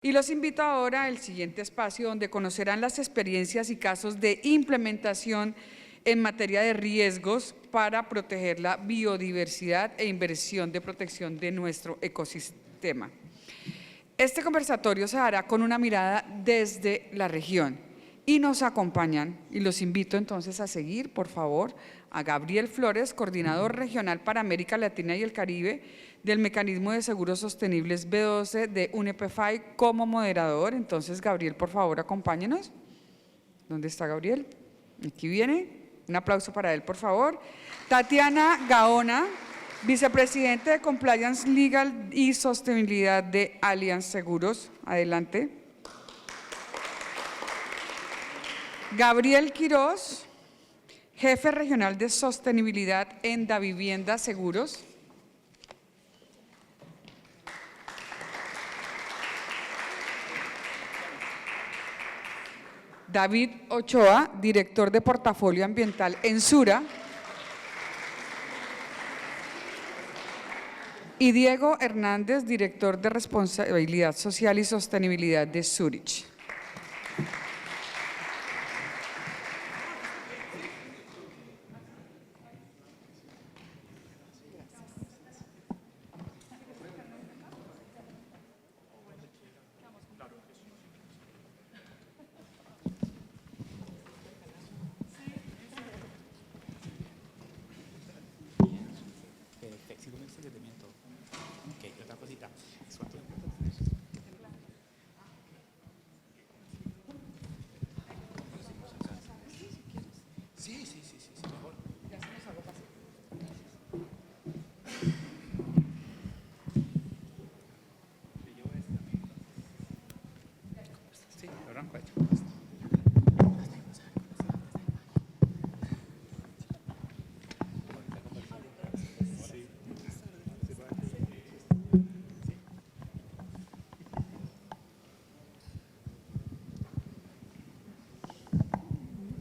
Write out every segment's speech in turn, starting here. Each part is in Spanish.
Y los invito ahora al siguiente espacio donde conocerán las experiencias y casos de implementación en materia de riesgos para proteger la biodiversidad e inversión de protección de nuestro ecosistema. Este conversatorio se hará con una mirada desde la región y nos acompañan, y los invito entonces a seguir, por favor, a Gabriel Flores, coordinador regional para América Latina y el Caribe del Mecanismo de Seguros Sostenibles B12 de UNEP-FI como moderador. Entonces, Gabriel, por favor, acompáñenos. ¿Dónde está Gabriel? Aquí viene. Un aplauso para él, por favor. Tatiana Gaona, vicepresidente de Compliance Legal y Sostenibilidad de Allianz Seguros. Adelante. Gabriel Quiroz, jefe regional de Sostenibilidad en Davivienda Seguros. David Ochoa, director de Portafolio Ambiental en Sura. Y Diego Hernández, director de Responsabilidad Social y Sostenibilidad de Zurich.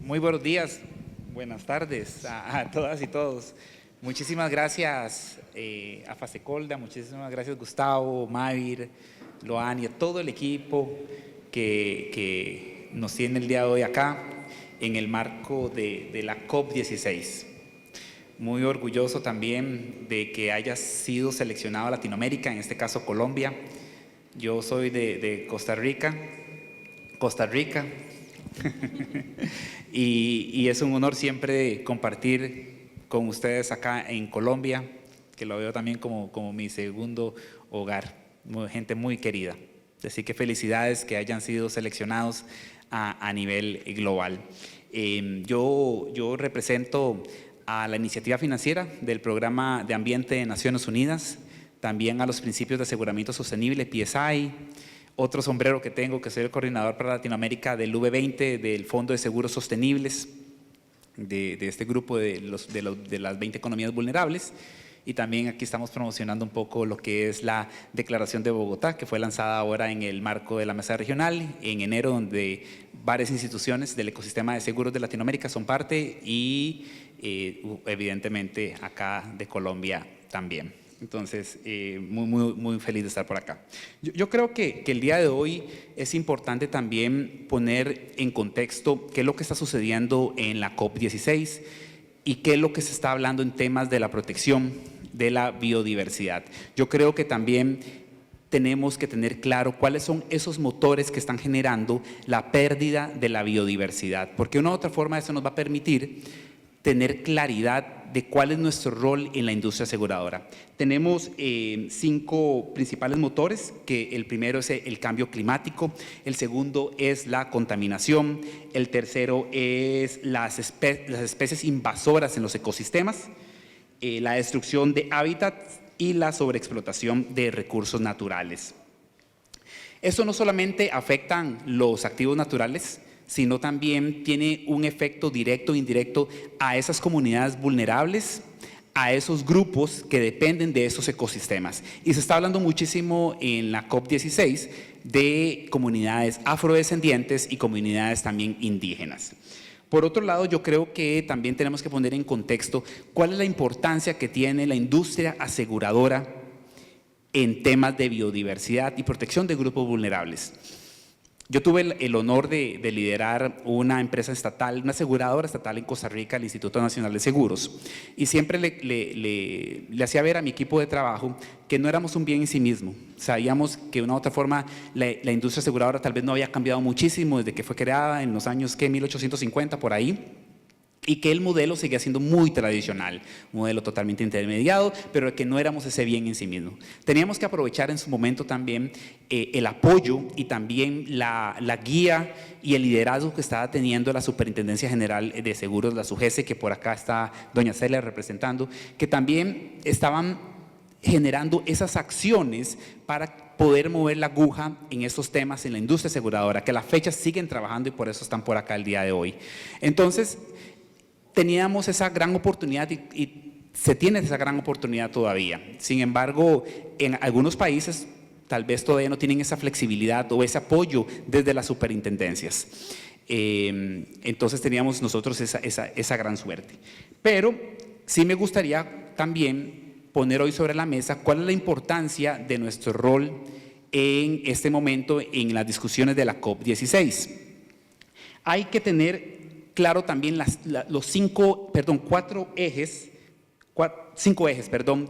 Muy buenos días, buenas tardes a todas y todos. Muchísimas gracias a Fasecolda, muchísimas gracias Gustavo, Mavir, Loan y a todo el equipo que nos tiene el día de hoy acá en el marco de la COP16. Muy orgulloso también de que haya sido seleccionado Latinoamérica, en este caso Colombia. Yo soy de Costa Rica. Y es un honor siempre compartir con ustedes acá en Colombia, que lo veo también como mi segundo hogar, gente muy querida. Así que felicidades que hayan sido seleccionados a nivel global. Yo represento a la iniciativa financiera del Programa de Ambiente de Naciones Unidas, también a los principios de aseguramiento sostenible, PSI. Otro sombrero que tengo, que soy el coordinador para Latinoamérica del V20, del Fondo de Seguros Sostenibles, de este grupo de las 20 economías vulnerables. Y también aquí estamos promocionando un poco lo que es la Declaración de Bogotá, que fue lanzada ahora en el marco de la Mesa Regional, en enero, donde varias instituciones del ecosistema de seguros de Latinoamérica son parte y evidentemente acá de Colombia también. Entonces, muy feliz de estar por acá. Yo creo que el día de hoy es importante también poner en contexto qué es lo que está sucediendo en la COP16 y qué es lo que se está hablando en temas de la protección de la biodiversidad. Yo creo que también tenemos que tener claro cuáles son esos motores que están generando la pérdida de la biodiversidad, porque de una u otra forma eso nos va a permitir tener claridad de cuál es nuestro rol en la industria aseguradora. Tenemos 5 principales motores, que el primero es el cambio climático, el segundo es la contaminación, el tercero es las especies invasoras en los ecosistemas, la destrucción de hábitats y la sobreexplotación de recursos naturales. Esto no solamente afecta los activos naturales, sino también tiene un efecto directo e indirecto a esas comunidades vulnerables, a esos grupos que dependen de esos ecosistemas. Y se está hablando muchísimo en la COP16 de comunidades afrodescendientes y comunidades también indígenas. Por otro lado, yo creo que también tenemos que poner en contexto cuál es la importancia que tiene la industria aseguradora en temas de biodiversidad y protección de grupos vulnerables. Yo tuve el honor de liderar una empresa estatal, una aseguradora estatal en Costa Rica, el Instituto Nacional de Seguros, y siempre le hacía ver a mi equipo de trabajo que no éramos un bien en sí mismo. Sabíamos que de una u otra forma la industria aseguradora tal vez no había cambiado muchísimo desde que fue creada en los años 1850 por ahí, y que el modelo seguía siendo muy tradicional, un modelo totalmente intermediado, pero que no éramos ese bien en sí mismo. Teníamos que aprovechar en su momento también el apoyo y también la guía y el liderazgo que estaba teniendo la Superintendencia General de Seguros, la SUGESE, que por acá está doña Celia representando, que también estaban generando esas acciones para poder mover la aguja en estos temas en la industria aseguradora, que a la fecha siguen trabajando y por eso están por acá el día de hoy. Entonces, teníamos esa gran oportunidad y se tiene esa gran oportunidad todavía. Sin embargo, en algunos países tal vez todavía no tienen esa flexibilidad o ese apoyo desde las superintendencias. Entonces teníamos nosotros esa gran suerte. Pero sí me gustaría también poner hoy sobre la mesa cuál es la importancia de nuestro rol en este momento en las discusiones de la COP16. Hay que tener claro también los cinco ejes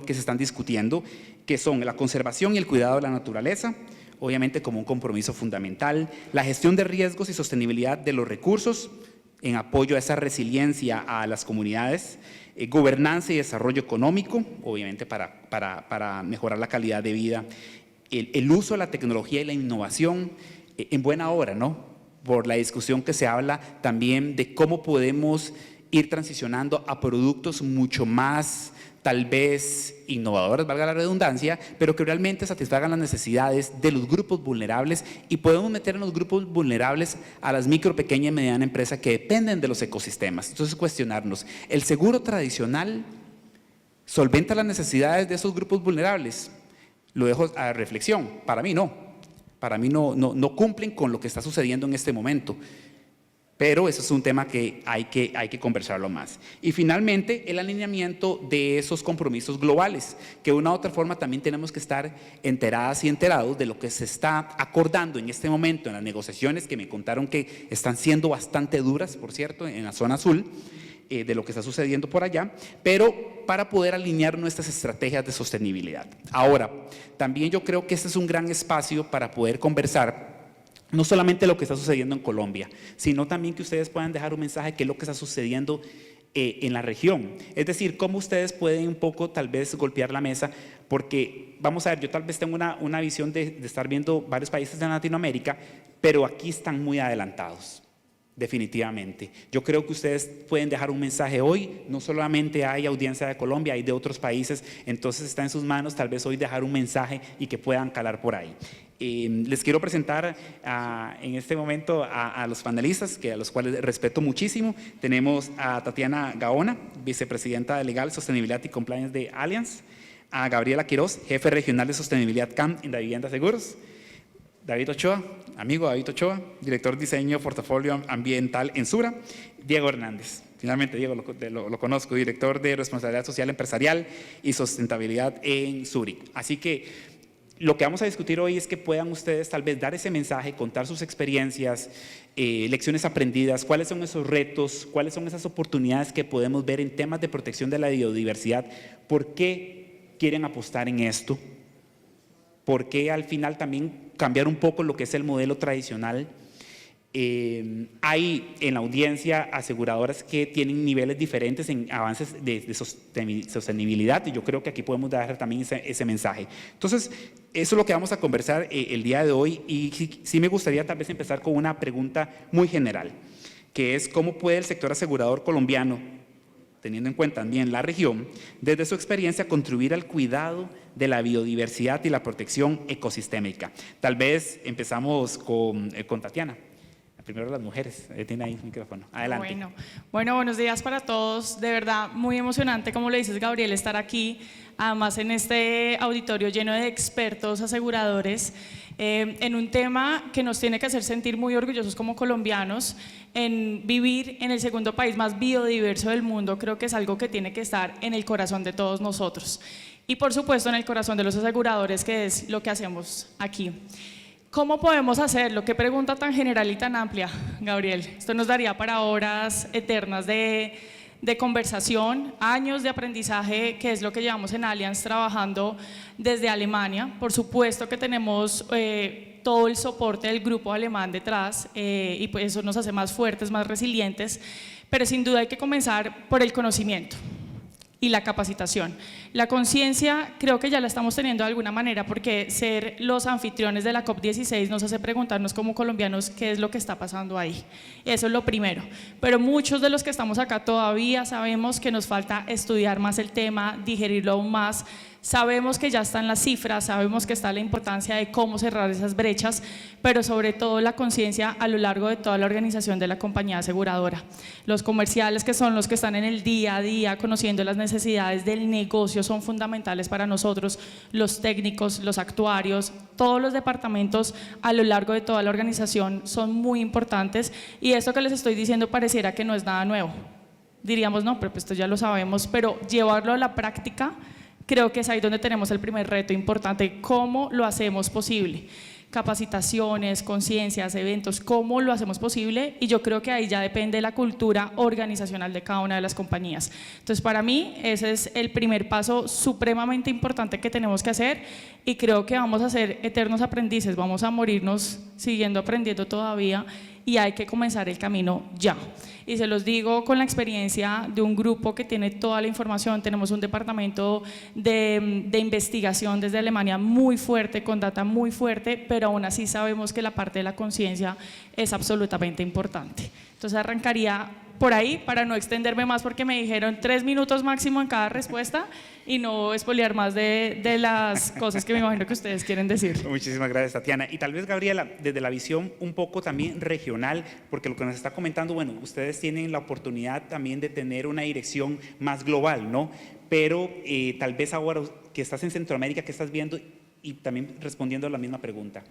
que se están discutiendo, que son la conservación y el cuidado de la naturaleza, obviamente como un compromiso fundamental, la gestión de riesgos y sostenibilidad de los recursos en apoyo a esa resiliencia a las comunidades, gobernanza y desarrollo económico, obviamente para mejorar la calidad de vida, el uso de la tecnología y la innovación en buena hora, ¿no? Por la discusión que se habla también de cómo podemos ir transicionando a productos mucho más, tal vez, innovadores, valga la redundancia, pero que realmente satisfagan las necesidades de los grupos vulnerables y podemos meter en los grupos vulnerables a las micro, pequeña y mediana empresas que dependen de los ecosistemas. Entonces, cuestionarnos, ¿el seguro tradicional solventa las necesidades de esos grupos vulnerables? Lo dejo a reflexión, para mí no. Para mí no cumplen con lo que está sucediendo en este momento, pero eso es un tema que hay que conversarlo más. Y finalmente, el alineamiento de esos compromisos globales, que de una u otra forma también tenemos que estar enteradas y enterados de lo que se está acordando en este momento en las negociaciones, que me contaron que están siendo bastante duras, por cierto, en la zona azul, de lo que está sucediendo por allá, pero para poder alinear nuestras estrategias de sostenibilidad. Ahora, también yo creo que este es un gran espacio para poder conversar no solamente lo que está sucediendo en Colombia, sino también que ustedes puedan dejar un mensaje de qué es lo que está sucediendo en la región. Es decir, cómo ustedes pueden un poco tal vez golpear la mesa, porque vamos a ver, yo tal vez tengo una visión de estar viendo varios países de Latinoamérica, pero aquí están muy adelantados. Definitivamente. Yo creo que ustedes pueden dejar un mensaje hoy, no solamente hay audiencia de Colombia, hay de otros países, entonces está en sus manos tal vez hoy dejar un mensaje y que puedan calar por ahí. Les quiero presentar en este momento a los panelistas, a los cuales respeto muchísimo. Tenemos a Tatiana Gaona, vicepresidenta de Legal, Sostenibilidad y Compliance de Allianz, a Gabriela Quiroz, jefe regional de Sostenibilidad CAM en Davivienda Seguros, David Ochoa, amigo David Ochoa, director de diseño portafolio ambiental en Sura, Diego Hernández, finalmente Diego lo conozco, director de responsabilidad social empresarial y sustentabilidad en Zurich. Así que lo que vamos a discutir hoy es que puedan ustedes tal vez dar ese mensaje, contar sus experiencias, lecciones aprendidas, cuáles son esos retos, cuáles son esas oportunidades que podemos ver en temas de protección de la biodiversidad, por qué quieren apostar en esto, por qué al final también cambiar un poco lo que es el modelo tradicional. Hay en la audiencia aseguradoras que tienen niveles diferentes en avances de sostenibilidad y yo creo que aquí podemos dar también ese mensaje. Entonces, eso es lo que vamos a conversar el día de hoy y sí me gustaría tal vez empezar con una pregunta muy general, que es ¿cómo puede el sector asegurador colombiano, teniendo en cuenta también la región, desde su experiencia contribuir al cuidado de la biodiversidad y la protección ecosistémica? Tal vez empezamos con Tatiana. Primero las mujeres, tiene ahí el micrófono. Adelante. Bueno, buenos días para todos. De verdad, muy emocionante, como le dices, Gabriel, estar aquí, además en este auditorio lleno de expertos aseguradores, en un tema que nos tiene que hacer sentir muy orgullosos como colombianos, en vivir en el segundo país más biodiverso del mundo. Creo que es algo que tiene que estar en el corazón de todos nosotros. y por supuesto en el corazón de los aseguradores, que es lo que hacemos aquí. ¿Cómo podemos hacerlo? Qué pregunta tan general y tan amplia, Gabriel. Esto nos daría para horas eternas de conversación, años de aprendizaje, que es lo que llevamos en Allianz trabajando desde Alemania. Por supuesto que tenemos todo el soporte del grupo alemán detrás y pues eso nos hace más fuertes, más resilientes, pero sin duda hay que comenzar por el conocimiento y la capacitación. La conciencia creo que ya la estamos teniendo de alguna manera, porque ser los anfitriones de la COP16 nos hace preguntarnos como colombianos qué es lo que está pasando ahí. Eso es lo primero. Pero muchos de los que estamos acá todavía sabemos que nos falta estudiar más el tema, digerirlo aún más. Sabemos que ya están las cifras, sabemos que está la importancia de cómo cerrar esas brechas, pero sobre todo la conciencia a lo largo de toda la organización de la compañía aseguradora. Los comerciales, que son los que están en el día a día conociendo las necesidades del negocio, son fundamentales para nosotros. Los técnicos, los actuarios, todos los departamentos a lo largo de toda la organización son muy importantes, y esto que les estoy diciendo pareciera que no es nada nuevo. Diríamos, no, pero pues esto ya lo sabemos, pero llevarlo a la práctica, creo que es ahí donde tenemos el primer reto importante. ¿Cómo lo hacemos posible? Capacitaciones, conciencias, eventos, ¿cómo lo hacemos posible? Y yo creo que ahí ya depende la cultura organizacional de cada una de las compañías. Entonces, para mí, ese es el primer paso supremamente importante que tenemos que hacer, y creo que vamos a ser eternos aprendices, vamos a morirnos siguiendo aprendiendo todavía, y hay que comenzar el camino ya. Y se los digo con la experiencia de un grupo que tiene toda la información. Tenemos un departamento de investigación desde Alemania muy fuerte, con data muy fuerte, pero aún así sabemos que la parte de la conciencia es absolutamente importante. Entonces arrancaría por ahí para no extenderme más, porque me dijeron 3 minutos máximo en cada respuesta y no espolear más de las cosas que me imagino que ustedes quieren decir. Muchísimas gracias, Tatiana. Y tal vez, Gabriela, desde la visión un poco también regional, porque lo que nos está comentando, bueno, ustedes tienen la oportunidad también de tener una dirección más global, ¿no? Pero tal vez ahora que estás en Centroamérica, ¿qué estás viendo? Y también respondiendo a la misma pregunta.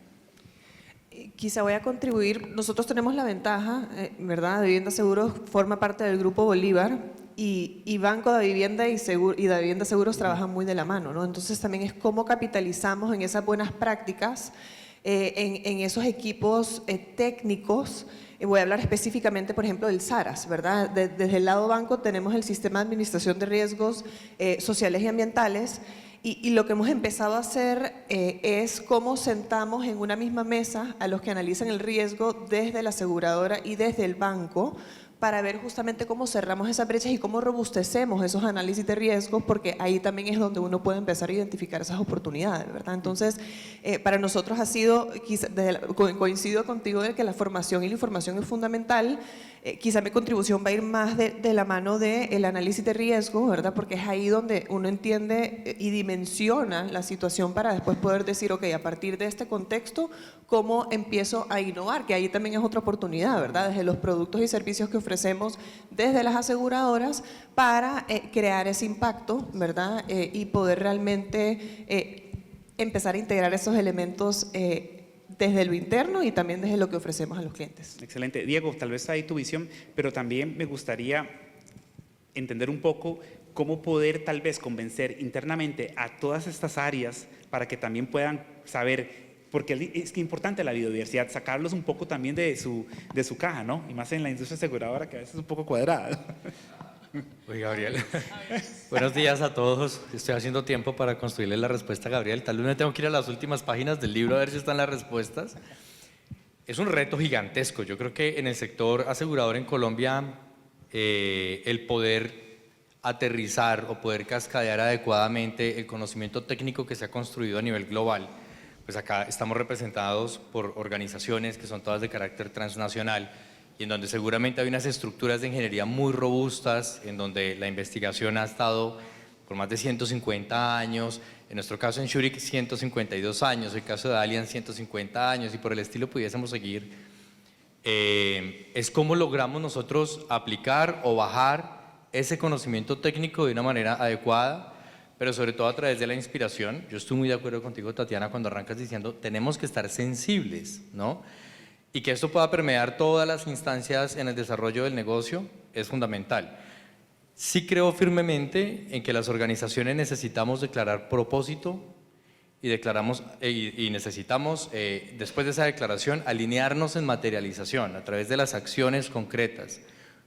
Quizá voy a contribuir. Nosotros tenemos la ventaja, ¿verdad? Vivienda Seguros forma parte del Grupo Bolívar, y Banco de Vivienda y de Vivienda Seguros trabajan muy de la mano, ¿no? Entonces también es cómo capitalizamos en esas buenas prácticas, en esos equipos técnicos. Voy a hablar específicamente, por ejemplo, del SARAS, ¿verdad? Desde el lado banco tenemos el Sistema de Administración de Riesgos Sociales y Ambientales. Y lo que hemos empezado a hacer es cómo sentamos en una misma mesa a los que analizan el riesgo desde la aseguradora y desde el banco, para ver justamente cómo cerramos esas brechas y cómo robustecemos esos análisis de riesgos, porque ahí también es donde uno puede empezar a identificar esas oportunidades, ¿verdad? Entonces, para nosotros ha sido, coincido contigo de que la formación y la información es fundamental. Quizá mi contribución va a ir más de la mano del análisis de riesgo, ¿verdad? Porque es ahí donde uno entiende y dimensiona la situación para después poder decir, ok, a partir de este contexto, ¿cómo empiezo a innovar? Que ahí también es otra oportunidad, ¿verdad? Desde los productos y servicios que ofrecemos desde las aseguradoras para crear ese impacto, ¿verdad? Y poder realmente empezar a integrar esos elementos desde lo interno y también desde lo que ofrecemos a los clientes. Excelente. Diego, tal vez ahí tu visión, pero también me gustaría entender un poco cómo poder tal vez convencer internamente a todas estas áreas para que también puedan saber, porque es que importante la biodiversidad, sacarlos un poco también de su caja, ¿no? Y más en la industria aseguradora, que a veces es un poco cuadrada. Oye, Gabriel. Buenos días a todos. Estoy haciendo tiempo para construirle la respuesta a Gabriel. Tal vez me tengo que ir a las últimas páginas del libro a ver si están las respuestas. Es un reto gigantesco. Yo creo que en el sector asegurador en Colombia, el poder aterrizar o poder cascadear adecuadamente el conocimiento técnico que se ha construido a nivel global, pues acá estamos representados por organizaciones que son todas de carácter transnacional, y en donde seguramente hay unas estructuras de ingeniería muy robustas, en donde la investigación ha estado por más de 150 años, en nuestro caso en Zurich 152 años, el caso de Allianz 150 años, y por el estilo pudiésemos seguir. Es cómo logramos nosotros aplicar o bajar ese conocimiento técnico de una manera adecuada, pero sobre todo a través de la inspiración. Yo estoy muy de acuerdo contigo, Tatiana, cuando arrancas diciendo tenemos que estar sensibles, ¿no? Y que esto pueda permear todas las instancias en el desarrollo del negocio es fundamental. Sí creo firmemente en que las organizaciones necesitamos declarar propósito y necesitamos, después de esa declaración, alinearnos en materialización a través de las acciones concretas.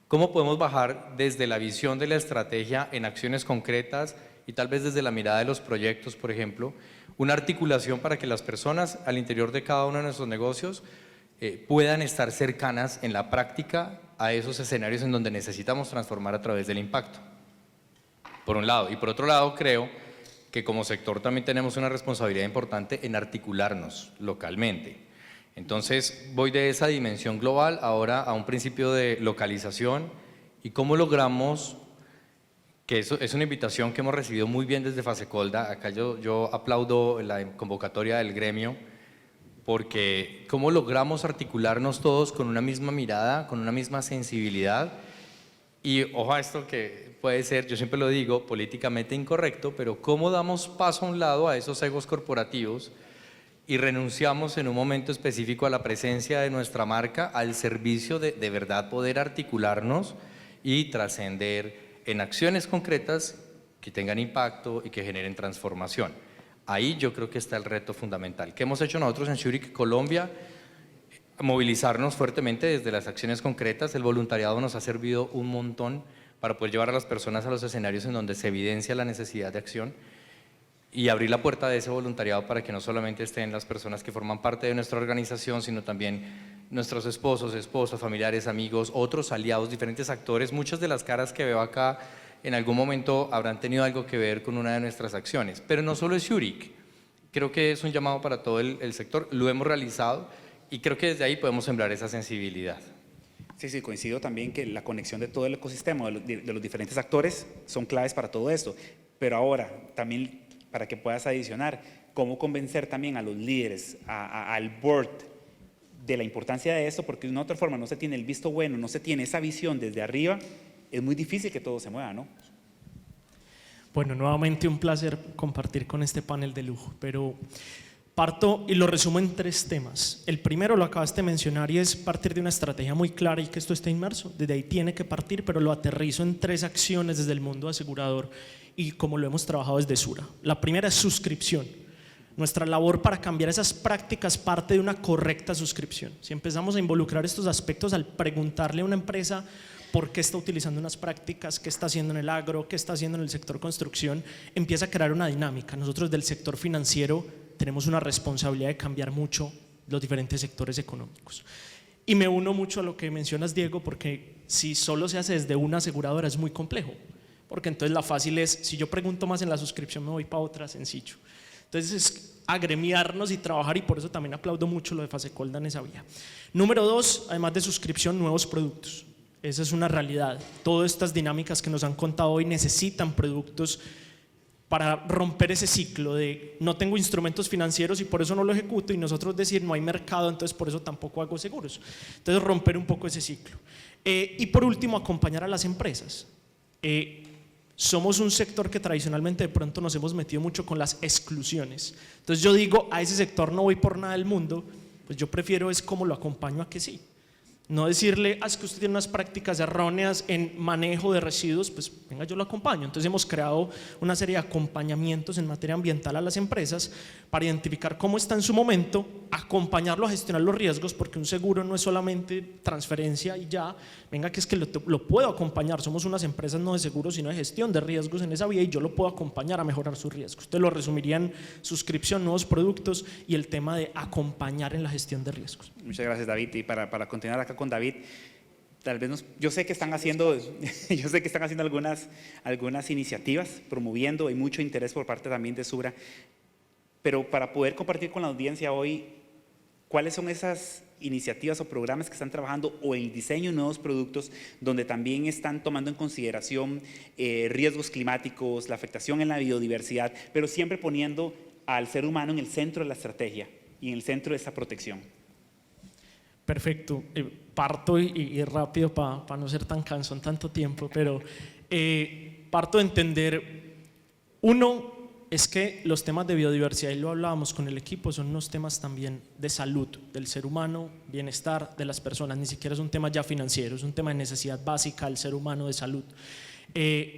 ¿Cómo podemos bajar desde la visión de la estrategia en acciones concretas y tal vez desde la mirada de los proyectos, por ejemplo, una articulación para que las personas al interior de cada uno de nuestros negocios puedan estar cercanas en la práctica a esos escenarios en donde necesitamos transformar a través del impacto? Por un lado. Y por otro lado, creo que como sector también tenemos una responsabilidad importante en articularnos localmente. Entonces, voy de esa dimensión global ahora a un principio de localización y cómo logramos, que eso es una invitación que hemos recibido muy bien desde Fasecolda. Acá yo aplaudo la convocatoria del gremio, porque cómo logramos articularnos todos con una misma mirada, con una misma sensibilidad. Y ojo a esto que puede ser, yo siempre lo digo, políticamente incorrecto, pero cómo damos paso a un lado a esos egos corporativos y renunciamos en un momento específico a la presencia de nuestra marca al servicio de verdad poder articularnos y trascender en acciones concretas que tengan impacto y que generen transformación. Ahí yo creo que está el reto fundamental. ¿Qué hemos hecho nosotros en Zurich, Colombia? Movilizarnos fuertemente desde las acciones concretas. El voluntariado nos ha servido un montón para poder llevar a las personas a los escenarios en donde se evidencia la necesidad de acción y abrir la puerta de ese voluntariado para que no solamente estén las personas que forman parte de nuestra organización, sino también nuestros esposos, esposas, familiares, amigos, otros aliados, diferentes actores. Muchas de las caras que veo acá en algún momento habrán tenido algo que ver con una de nuestras acciones, pero no solo es Zurich. Creo que es un llamado para todo el sector, lo hemos realizado y creo que desde ahí podemos sembrar esa sensibilidad. Sí, coincido también que la conexión de todo el ecosistema, de los diferentes actores, son claves para todo esto. Pero ahora, también para que puedas adicionar, cómo convencer también a los líderes, al board, de la importancia de esto, porque de una otra forma no se tiene el visto bueno, no se tiene esa visión desde arriba, es muy difícil que todo se mueva, ¿no? Bueno, nuevamente un placer compartir con este panel de lujo, pero parto y lo resumo en 3 temas. El primero lo acabaste de mencionar y es partir de una estrategia muy clara y que esto está inmerso. Desde ahí tiene que partir, pero lo aterrizo en 3 acciones desde el mundo asegurador y como lo hemos trabajado desde Sura. La primera es suscripción. Nuestra labor para cambiar esas prácticas parte de una correcta suscripción. Si empezamos a involucrar estos aspectos al preguntarle a una empresa por qué está utilizando unas prácticas, qué está haciendo en el agro, qué está haciendo en el sector construcción, empieza a crear una dinámica. Nosotros del sector financiero tenemos una responsabilidad de cambiar mucho los diferentes sectores económicos. Y me uno mucho a lo que mencionas, Diego, porque si solo se hace desde una aseguradora es muy complejo, porque entonces la fácil es, si yo pregunto más en la suscripción me voy para otra, sencillo. Entonces es agremiarnos y trabajar y por eso también aplaudo mucho lo de Fasecolda en esa vía. Número 2, además de suscripción, nuevos productos. Esa es una realidad. Todas estas dinámicas que nos han contado hoy necesitan productos para romper ese ciclo de no tengo instrumentos financieros y por eso no lo ejecuto y nosotros decir no hay mercado, entonces por eso tampoco hago seguros. Entonces romper un poco ese ciclo. Y por último, acompañar a las empresas. Somos un sector que tradicionalmente de pronto nos hemos metido mucho con las exclusiones. Entonces yo digo, a ese sector no voy por nada del mundo, pues yo prefiero es cómo lo acompaño a que sí. No decirle, es que usted tiene unas prácticas erróneas en manejo de residuos, pues venga, yo lo acompaño. Entonces hemos creado una serie de acompañamientos en materia ambiental a las empresas para identificar cómo está en su momento, acompañarlo a gestionar los riesgos, porque un seguro no es solamente transferencia y ya, venga que es que lo puedo acompañar. Somos unas empresas no de seguros, sino de gestión de riesgos en esa vía y yo lo puedo acompañar a mejorar sus riesgos. Ustedes lo resumirían suscripción, nuevos productos y el tema de acompañar en la gestión de riesgos. Muchas gracias, David. Y para continuar acá con David, tal vez yo sé que están haciendo algunas iniciativas, promoviendo, hay mucho interés por parte también de Sura, pero para poder compartir con la audiencia hoy, ¿cuáles son esas iniciativas o programas que están trabajando o el diseño de nuevos productos donde también están tomando en consideración riesgos climáticos, la afectación en la biodiversidad, pero siempre poniendo al ser humano en el centro de la estrategia y en el centro de esta protección? Perfecto, parto y rápido para no ser tan cansón tanto tiempo, pero parto de entender, uno es que los temas de biodiversidad, y lo hablábamos con el equipo, son unos temas también de salud del ser humano, bienestar de las personas, ni siquiera es un tema ya financiero, es un tema de necesidad básica del ser humano de salud.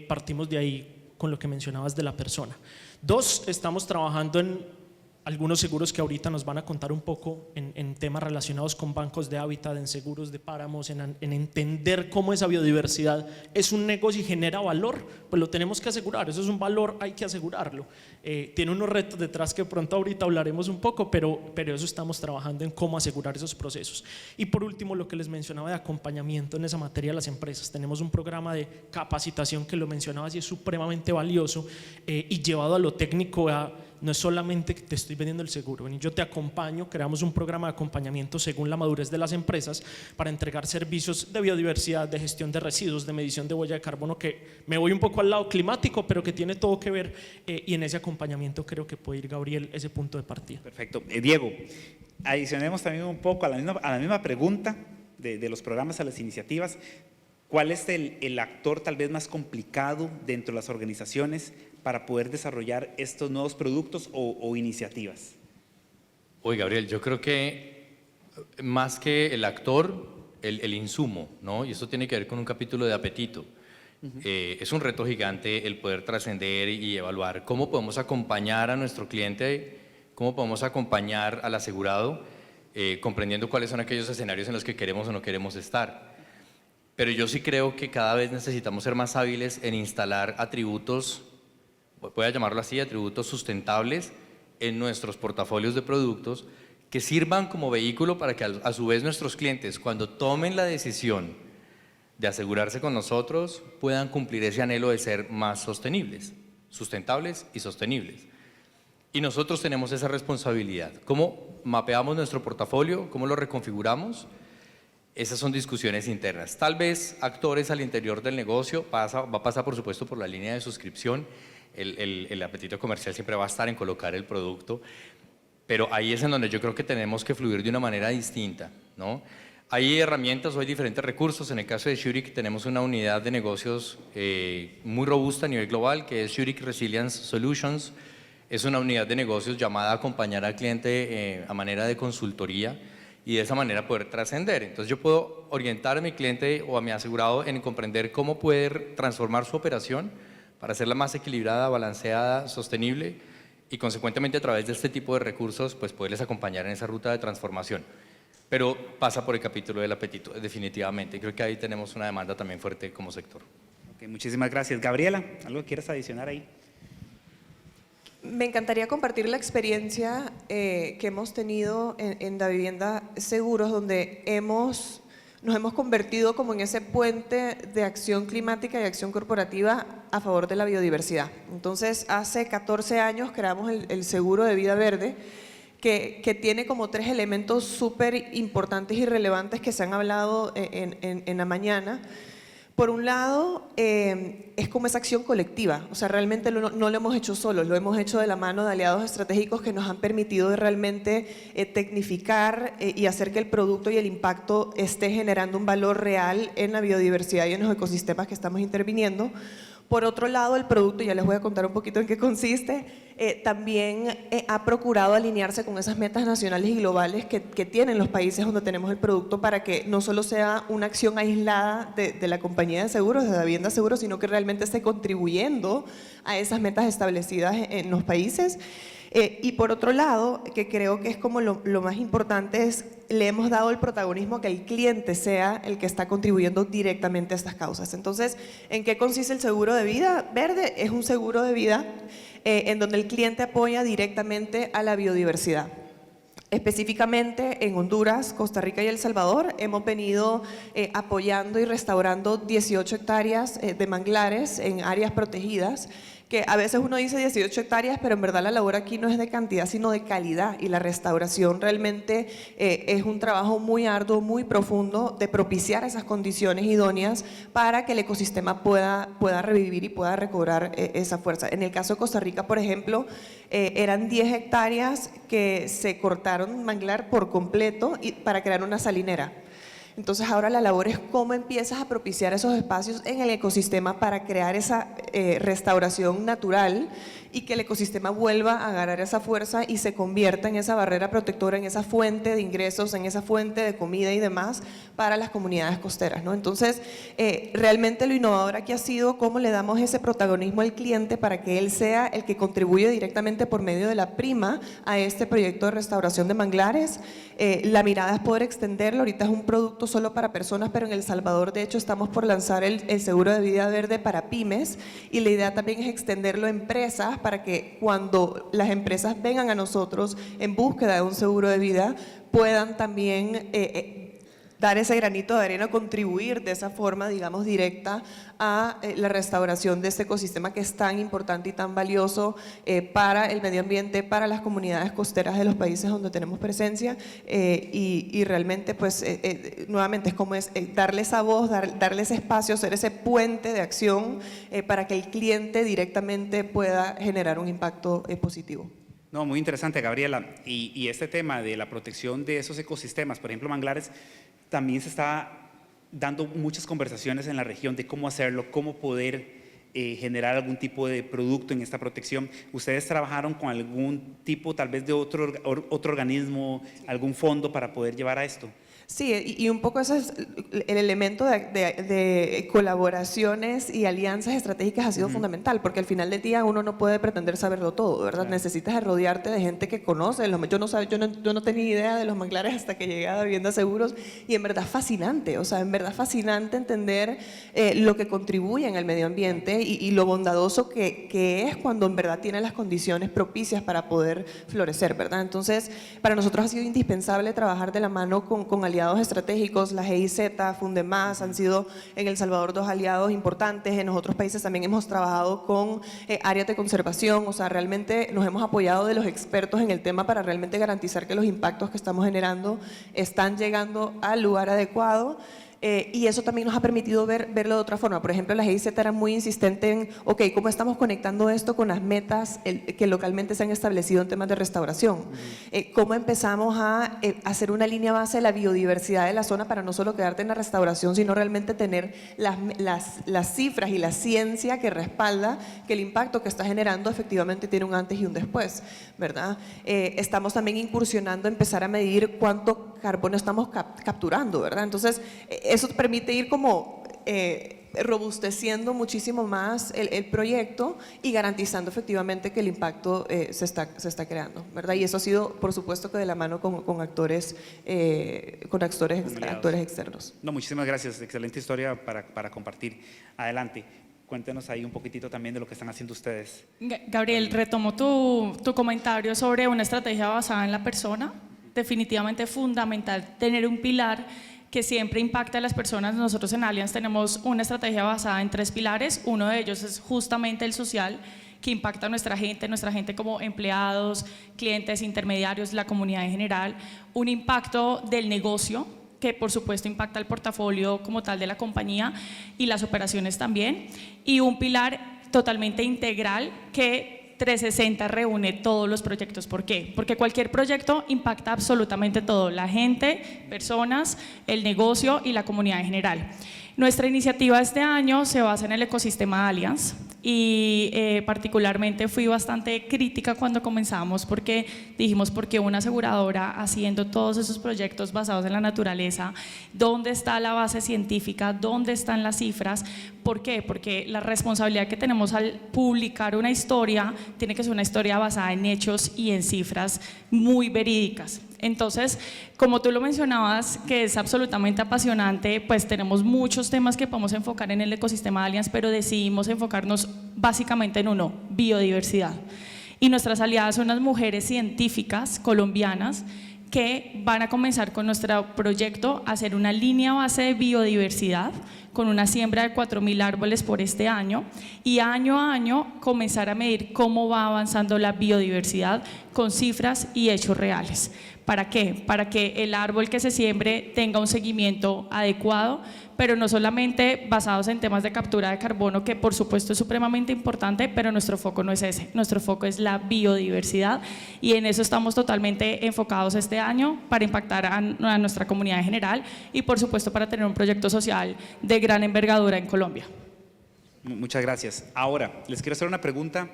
Partimos de ahí con lo que mencionabas de la persona. 2, estamos trabajando en algunos seguros que ahorita nos van a contar un poco en temas relacionados con bancos de hábitat, en seguros de páramos, en entender cómo esa biodiversidad es un negocio y genera valor, pues lo tenemos que asegurar, eso es un valor, hay que asegurarlo. Tiene unos retos detrás que pronto ahorita hablaremos un poco, pero eso estamos trabajando en cómo asegurar esos procesos. Y por último, lo que les mencionaba de acompañamiento en esa materia a las empresas. Tenemos un programa de capacitación que lo mencionaba y es supremamente valioso y llevado a lo técnico no es solamente que te estoy vendiendo el seguro, yo te acompaño, creamos un programa de acompañamiento según la madurez de las empresas para entregar servicios de biodiversidad, de gestión de residuos, de medición de huella de carbono, que me voy un poco al lado climático, pero que tiene todo que ver y en ese acompañamiento creo que puede ir Gabriel ese punto de partida. Perfecto. Diego, adicionemos también un poco a la misma pregunta de los programas a las iniciativas. ¿Cuál es el actor tal vez más complicado dentro de las organizaciones para poder desarrollar estos nuevos productos o iniciativas? Oye, Gabriel, yo creo que más que el actor, el insumo, ¿no? Y eso tiene que ver con un capítulo de apetito. Es un reto gigante el poder trascender y evaluar cómo podemos acompañar a nuestro cliente, cómo podemos acompañar al asegurado, comprendiendo cuáles son aquellos escenarios en los que queremos o no queremos estar. Pero yo sí creo que cada vez necesitamos ser más hábiles en instalar atributos, voy a llamarlo así, atributos sustentables en nuestros portafolios de productos que sirvan como vehículo para que a su vez nuestros clientes, cuando tomen la decisión de asegurarse con nosotros, puedan cumplir ese anhelo de ser más sostenibles, sustentables y sostenibles. Y nosotros tenemos esa responsabilidad. ¿Cómo mapeamos nuestro portafolio? ¿Cómo lo reconfiguramos? Esas son discusiones internas. Tal vez actores al interior del negocio, va a pasar por supuesto por la línea de suscripción, el apetito comercial siempre va a estar en colocar el producto, pero ahí es en donde yo creo que tenemos que fluir de una manera distinta, ¿no? Hay herramientas o hay diferentes recursos. En el caso de Zurich tenemos una unidad de negocios muy robusta a nivel global que es Zurich Resilience Solutions. Es una unidad de negocios llamada a acompañar al cliente a manera de consultoría y de esa manera poder trascender. Entonces yo puedo orientar a mi cliente o a mi asegurado en comprender cómo poder transformar su operación para hacerla más equilibrada, balanceada, sostenible y consecuentemente a través de este tipo de recursos pues poderles acompañar en esa ruta de transformación. Pero pasa por el capítulo del apetito, definitivamente. Creo que ahí tenemos una demanda también fuerte como sector. Okay, muchísimas gracias. Gabriela, ¿algo que quieras adicionar ahí? Me encantaría compartir la experiencia que hemos tenido en Davivienda Seguros, donde nos hemos convertido como en ese puente de acción climática y acción corporativa a favor de la biodiversidad. Entonces, hace 14 años creamos el seguro de vida verde, que tiene como 3 elementos súper importantes y relevantes que se han hablado en la mañana. Por un lado, es como esa acción colectiva, o sea, realmente no lo hemos hecho solos, lo hemos hecho de la mano de aliados estratégicos que nos han permitido realmente tecnificar y hacer que el producto y el impacto esté generando un valor real en la biodiversidad y en los ecosistemas que estamos interviniendo. Por otro lado, el producto, ya les voy a contar un poquito en qué consiste, también ha procurado alinearse con esas metas nacionales y globales que tienen los países donde tenemos el producto para que no solo sea una acción aislada de la compañía de seguros, de Davivienda Seguros, sino que realmente esté contribuyendo a esas metas establecidas en los países. Y por otro lado, que creo que es como lo más importante, es le hemos dado el protagonismo a que el cliente sea el que está contribuyendo directamente a estas causas. Entonces, ¿en qué consiste el seguro de vida verde? Es un seguro de vida en donde el cliente apoya directamente a la biodiversidad. Específicamente en Honduras, Costa Rica y El Salvador hemos venido apoyando y restaurando 18 hectáreas de manglares en áreas protegidas, que a veces uno dice 18 hectáreas, pero en verdad la labor aquí no es de cantidad, sino de calidad, y la restauración realmente es un trabajo muy arduo, muy profundo, de propiciar esas condiciones idóneas para que el ecosistema pueda revivir y pueda recobrar esa fuerza. En el caso de Costa Rica, por ejemplo, eran 10 hectáreas que se cortaron manglar por completo para crear una salinera. Entonces ahora la labor es cómo empiezas a propiciar esos espacios en el ecosistema para crear esa restauración natural y que el ecosistema vuelva a agarrar esa fuerza y se convierta en esa barrera protectora, en esa fuente de ingresos, en esa fuente de comida y demás para las comunidades costeras, ¿no? Entonces, realmente lo innovador aquí ha sido cómo le damos ese protagonismo al cliente para que él sea el que contribuye directamente por medio de la prima a este proyecto de restauración de manglares. La mirada es poder extenderlo. Ahorita es un producto solo para personas, pero en El Salvador, de hecho, estamos por lanzar el seguro de vida verde para pymes, y la idea también es extenderlo a empresas para que cuando las empresas vengan a nosotros en búsqueda de un seguro de vida puedan también dar ese granito de arena, contribuir de esa forma, digamos, directa a la restauración de este ecosistema que es tan importante y tan valioso para el medio ambiente, para las comunidades costeras de los países donde tenemos presencia, y realmente, pues, nuevamente es como darle esa voz, darle ese espacio, ser ese puente de acción para que el cliente directamente pueda generar un impacto positivo. No, muy interesante, Gabriela. Y este tema de la protección de esos ecosistemas, por ejemplo, manglares, también se está dando muchas conversaciones en la región de cómo hacerlo, cómo poder generar algún tipo de producto en esta protección. ¿Ustedes trabajaron con algún tipo, tal vez, de otro organismo, algún fondo para poder llevar a esto? Sí, y un poco ese es el elemento de colaboraciones y alianzas estratégicas ha sido fundamental, porque al final del día uno no puede pretender saberlo todo, ¿verdad? Claro. Necesitas rodearte de gente que conoce. Yo no tenía idea de los manglares hasta que llegué a Davivienda Seguros, y en verdad fascinante, o sea, en verdad fascinante entender lo que contribuye en el medio ambiente y lo bondadoso que es cuando en verdad tiene las condiciones propicias para poder florecer, ¿verdad? Entonces, para nosotros ha sido indispensable trabajar de la mano con aliados estratégicos. La GIZ, Fundemás han sido en El Salvador 2 aliados importantes. En los otros países también hemos trabajado con áreas de conservación. O sea, realmente nos hemos apoyado de los expertos en el tema para realmente garantizar que los impactos que estamos generando están llegando al lugar adecuado. Y eso también nos ha permitido verlo de otra forma. Por ejemplo, la GIZ era muy insistente en, ok, ¿cómo estamos conectando esto con las metas que localmente se han establecido en temas de restauración? ¿Cómo empezamos a hacer una línea base de la biodiversidad de la zona para no solo quedarte en la restauración, sino realmente tener las cifras y la ciencia que respalda que el impacto que está generando efectivamente tiene un antes y un después, ¿verdad? Estamos también incursionando en empezar a medir cuánto carbono estamos capturando, ¿verdad? Entonces, eso permite ir como robusteciendo muchísimo más el proyecto y garantizando efectivamente que el impacto se está creando, ¿verdad? Y eso ha sido, por supuesto, que de la mano con actores externos. No, muchísimas gracias. Excelente historia para compartir. Adelante. Cuéntenos ahí un poquitito también de lo que están haciendo ustedes. Gabriel, retomo tu comentario sobre una estrategia basada en la persona. Definitivamente fundamental tener un pilar que siempre impacta a las personas. Nosotros en Allianz tenemos una estrategia basada en 3 pilares. Uno de ellos es justamente el social, que impacta a nuestra gente como empleados, clientes, intermediarios, la comunidad en general. Un impacto del negocio, que por supuesto impacta el portafolio como tal de la compañía y las operaciones también. Y un pilar totalmente integral que 360 reúne todos los proyectos. ¿Por qué? Porque cualquier proyecto impacta absolutamente todo, la gente, personas, el negocio y la comunidad en general. Nuestra iniciativa este año se basa en el ecosistema Allianz y particularmente fui bastante crítica cuando comenzamos porque dijimos, ¿por qué una aseguradora haciendo todos esos proyectos basados en la naturaleza? ¿Dónde está la base científica? ¿Dónde están las cifras? ¿Por qué? Porque la responsabilidad que tenemos al publicar una historia tiene que ser una historia basada en hechos y en cifras muy verídicas. Entonces, como tú lo mencionabas, que es absolutamente apasionante, pues tenemos muchos temas que podemos enfocar en el ecosistema Allianz, pero decidimos enfocarnos básicamente en uno, biodiversidad. Y nuestras aliadas son unas mujeres científicas colombianas que van a comenzar con nuestro proyecto a hacer una línea base de biodiversidad con una siembra de 4.000 árboles por este año y año a año comenzar a medir cómo va avanzando la biodiversidad con cifras y hechos reales. ¿Para qué? Para que el árbol que se siembre tenga un seguimiento adecuado, pero no solamente basados en temas de captura de carbono, que por supuesto es supremamente importante, pero nuestro foco no es ese, nuestro foco es la biodiversidad y en eso estamos totalmente enfocados este año para impactar a nuestra comunidad en general y por supuesto para tener un proyecto social de gran envergadura en Colombia. Muchas gracias. Ahora, les quiero hacer una pregunta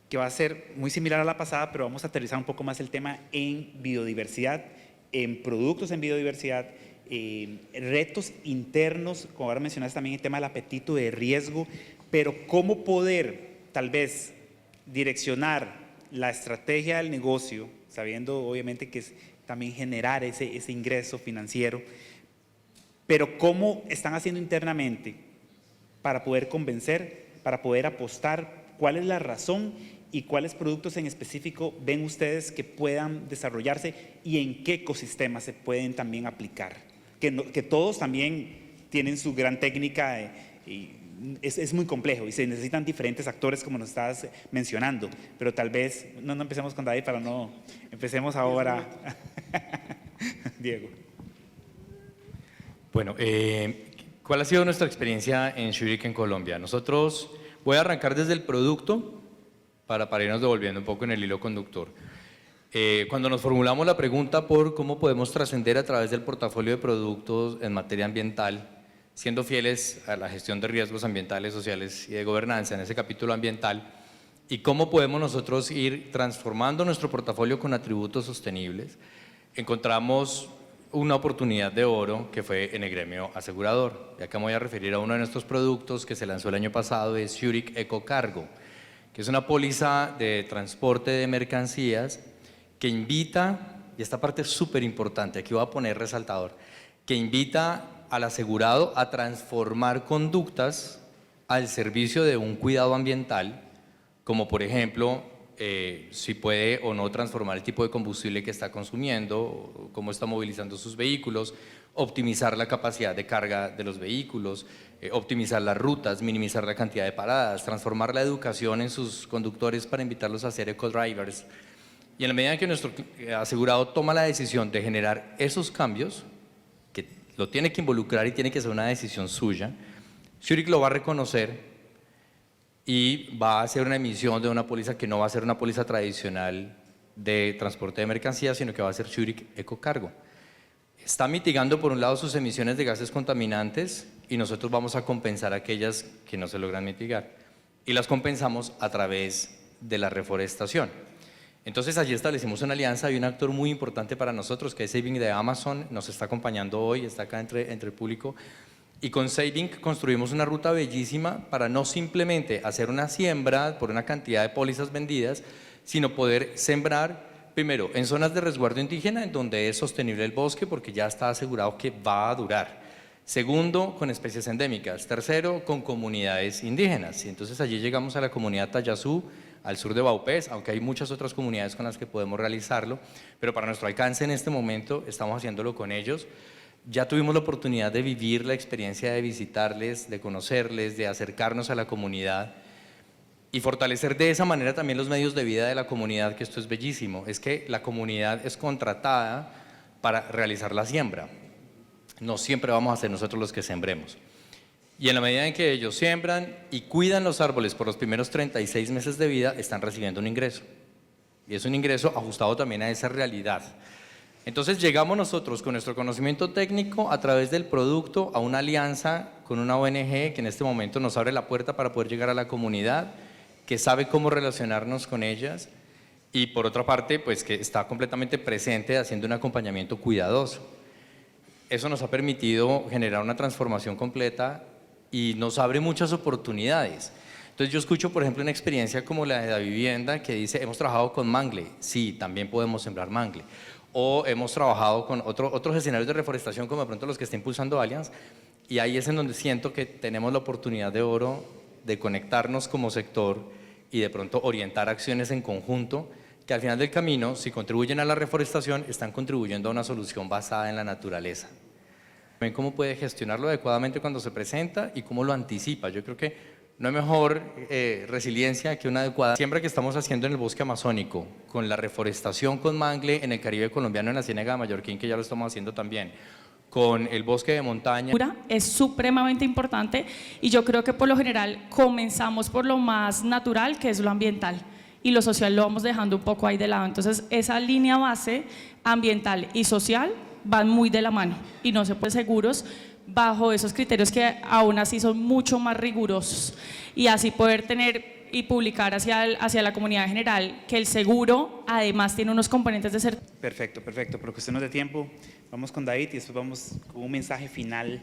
que va a ser muy similar a la pasada, pero vamos a aterrizar un poco más el tema en biodiversidad, en productos en biodiversidad, retos internos, como ahora mencionaste también el tema del apetito de riesgo, pero cómo poder tal vez direccionar la estrategia del negocio, sabiendo obviamente que es también generar ese ingreso financiero, pero cómo están haciendo internamente para poder convencer, para poder apostar, cuál es la razón y cuáles productos en específico ven ustedes que puedan desarrollarse y en qué ecosistemas se pueden también aplicar. Que todos también tienen su gran técnica y es muy complejo y se necesitan diferentes actores como nos estabas mencionando, pero tal vez, no empecemos con David para no, empecemos ahora. Diego. Bueno, ¿cuál ha sido nuestra experiencia en Zurich en Colombia? Nosotros, voy a arrancar desde el producto para irnos devolviendo un poco en el hilo conductor. Cuando nos formulamos la pregunta por cómo podemos trascender a través del portafolio de productos en materia ambiental, siendo fieles a la gestión de riesgos ambientales, sociales y de gobernanza en ese capítulo ambiental, y cómo podemos nosotros ir transformando nuestro portafolio con atributos sostenibles, encontramos una oportunidad de oro que fue en el gremio asegurador. Y acá me voy a referir a uno de nuestros productos que se lanzó el año pasado, es Zurich EcoCargo, que es una póliza de transporte de mercancías que invita, y esta parte es súper importante, aquí voy a poner resaltador, que invita al asegurado a transformar conductas al servicio de un cuidado ambiental, como por ejemplo, si puede o no transformar el tipo de combustible que está consumiendo, cómo está movilizando sus vehículos, optimizar la capacidad de carga de los vehículos, optimizar las rutas, minimizar la cantidad de paradas, transformar la educación en sus conductores para invitarlos a ser eco-drivers. Y en la medida que nuestro asegurado toma la decisión de generar esos cambios, que lo tiene que involucrar y tiene que ser una decisión suya, Zurich lo va a reconocer y va a hacer una emisión de una póliza que no va a ser una póliza tradicional de transporte de mercancías, sino que va a ser Zurich EcoCargo. Está mitigando por un lado sus emisiones de gases contaminantes y nosotros vamos a compensar aquellas que no se logran mitigar y las compensamos a través de la reforestación. Entonces allí establecimos una alianza y un actor muy importante para nosotros que es Saving de Amazon, nos está acompañando hoy, está acá entre el público. Y con Saving construimos una ruta bellísima para no simplemente hacer una siembra por una cantidad de pólizas vendidas, sino poder sembrar primero en zonas de resguardo indígena en donde es sostenible el bosque porque ya está asegurado que va a durar. Segundo, con especies endémicas. Tercero, con comunidades indígenas. Y entonces allí llegamos a la comunidad Tayasú, al sur de Baupés, aunque hay muchas otras comunidades con las que podemos realizarlo, pero para nuestro alcance en este momento estamos haciéndolo con ellos. Ya tuvimos la oportunidad de vivir la experiencia de visitarles, de conocerles, de acercarnos a la comunidad y fortalecer de esa manera también los medios de vida de la comunidad, que esto es bellísimo. Es que la comunidad es contratada para realizar la siembra. No siempre vamos a ser nosotros los que sembremos. Y en la medida en que ellos siembran y cuidan los árboles por los primeros 36 meses de vida, están recibiendo un ingreso. Y es un ingreso ajustado también a esa realidad. Entonces llegamos nosotros con nuestro conocimiento técnico a través del producto a una alianza con una ONG que en este momento nos abre la puerta para poder llegar a la comunidad, que sabe cómo relacionarnos con ellas y por otra parte pues que está completamente presente haciendo un acompañamiento cuidadoso. Eso nos ha permitido generar una transformación completa y nos abre muchas oportunidades. Entonces yo escucho, por ejemplo, una experiencia como la de la vivienda que dice, hemos trabajado con mangle. Sí, también podemos sembrar mangle. O hemos trabajado con otros escenarios de reforestación, como de pronto los que está impulsando Allianz, y ahí es en donde siento que tenemos la oportunidad de oro de conectarnos como sector y de pronto orientar acciones en conjunto, que al final del camino, si contribuyen a la reforestación, están contribuyendo a una solución basada en la naturaleza. ¿Ven cómo puede gestionarlo adecuadamente cuando se presenta y cómo lo anticipa? Yo creo que No hay mejor resiliencia que una adecuada siembra que estamos haciendo en el bosque amazónico, con la reforestación con mangle en el Caribe colombiano, en la Ciénaga de Mallorquín, que ya lo estamos haciendo también, con el bosque de montaña. Es supremamente importante y yo creo que por lo general comenzamos por lo más natural, que es lo ambiental, y lo social lo vamos dejando un poco ahí de lado. Entonces esa línea base ambiental y social van muy de la mano y no se puede seguros bajo esos criterios que aún así son mucho más rigurosos, y así poder tener y publicar hacia la comunidad en general que el seguro además tiene unos componentes de certificación. Perfecto, perfecto. Por cuestiones de tiempo, vamos con David y después vamos con un mensaje final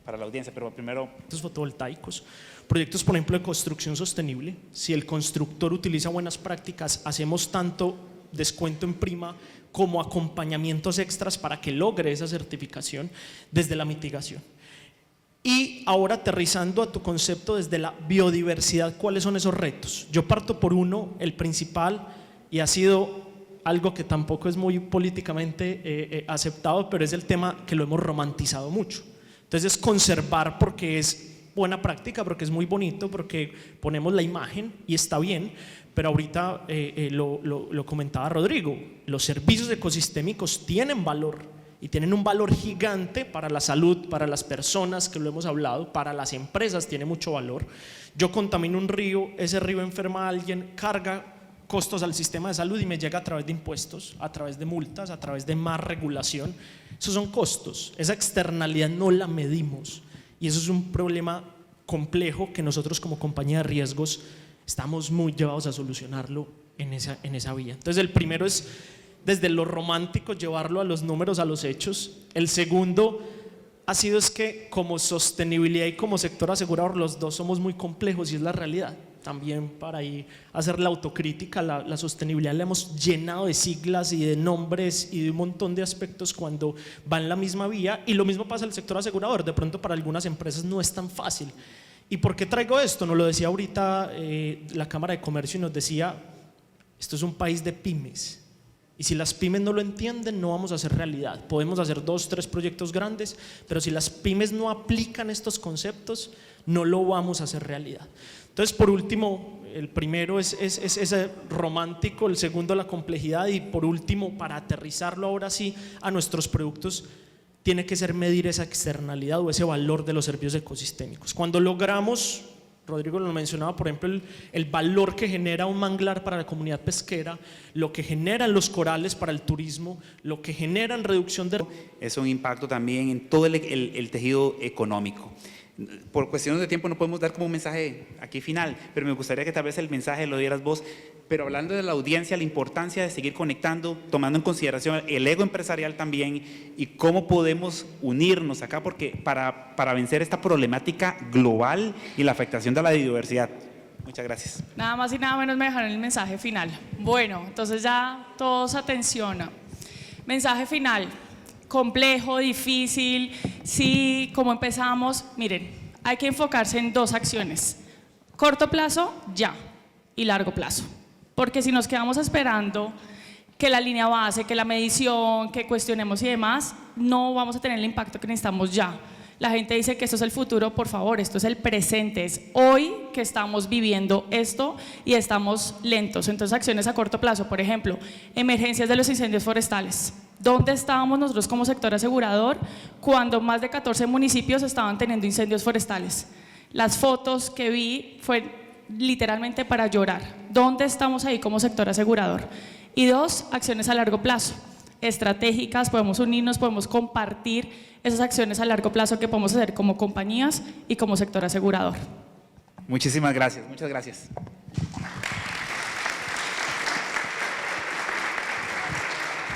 para la audiencia, pero primero… Proyectos fotovoltaicos, proyectos por ejemplo de construcción sostenible. Si el constructor utiliza buenas prácticas, hacemos tanto descuento en prima como acompañamientos extras para que logre esa certificación desde la mitigación. Y ahora aterrizando a tu concepto desde la biodiversidad, ¿cuáles son esos retos? Yo parto por uno, el principal, y ha sido algo que tampoco es muy políticamente aceptado, pero es el tema que lo hemos romantizado mucho. Entonces es conservar porque es buena práctica, porque es muy bonito, porque ponemos la imagen y está bien, pero ahorita lo comentaba Rodrigo, los servicios ecosistémicos tienen valor y tienen un valor gigante para la salud, para las personas, que lo hemos hablado, para las empresas tiene mucho valor. Yo contamino un río, ese río enferma a alguien, carga costos al sistema de salud y me llega a través de impuestos, a través de multas, a través de más regulación. Esos son costos, esa externalidad no la medimos y eso es un problema complejo que nosotros como compañía de riesgos estamos muy llevados a solucionarlo en esa vía. Entonces el primero es desde lo romántico llevarlo a los números, a los hechos. El segundo ha sido es que como sostenibilidad y como sector asegurador los dos somos muy complejos y es la realidad. También para ahí hacer la autocrítica, la sostenibilidad la hemos llenado de siglas y de nombres y de un montón de aspectos cuando va en la misma vía, y lo mismo pasa en el sector asegurador. De pronto para algunas empresas no es tan fácil. ¿Y por qué traigo esto? Nos lo decía ahorita la Cámara de Comercio y nos decía, esto es un país de pymes. Y si las pymes no lo entienden, no vamos a hacer realidad. Podemos hacer 2, 3 proyectos grandes, pero si las pymes no aplican estos conceptos, no lo vamos a hacer realidad. Entonces, por último, el primero es ese romántico, el segundo la complejidad, y por último, para aterrizarlo ahora sí a nuestros productos, tiene que ser medir esa externalidad o ese valor de los servicios ecosistémicos. Cuando logramos, Rodrigo lo mencionaba, por ejemplo, el valor que genera un manglar para la comunidad pesquera, lo que generan los corales para el turismo, lo que generan reducción de… Es un impacto también en todo el tejido económico. Por cuestiones de tiempo no podemos dar como un mensaje aquí final, pero me gustaría que tal vez el mensaje lo dieras vos, pero hablando de la audiencia, la importancia de seguir conectando, tomando en consideración el ego empresarial también y cómo podemos unirnos acá porque para vencer esta problemática global y la afectación de la biodiversidad. Muchas gracias. Nada más y nada menos me dejaron el mensaje final. Bueno, entonces ya todos atención. Mensaje final. Complejo, difícil, sí, ¿cómo empezamos? Miren, hay que enfocarse en 2 acciones, corto plazo, ya, y largo plazo, porque si nos quedamos esperando que la línea base, que la medición, que cuestionemos y demás, no vamos a tener el impacto que necesitamos ya. La gente dice que esto es el futuro, por favor, esto es el presente, es hoy que estamos viviendo esto y estamos lentos. Entonces, acciones a corto plazo, por ejemplo, emergencias de los incendios forestales. ¿Dónde estábamos nosotros como sector asegurador cuando más de 14 municipios estaban teniendo incendios forestales? Las fotos que vi fue literalmente para llorar. ¿Dónde estamos ahí como sector asegurador? Y 2, acciones a largo plazo, estratégicas, podemos unirnos, podemos compartir esas acciones a largo plazo que podemos hacer como compañías y como sector asegurador. Muchísimas gracias, muchas gracias.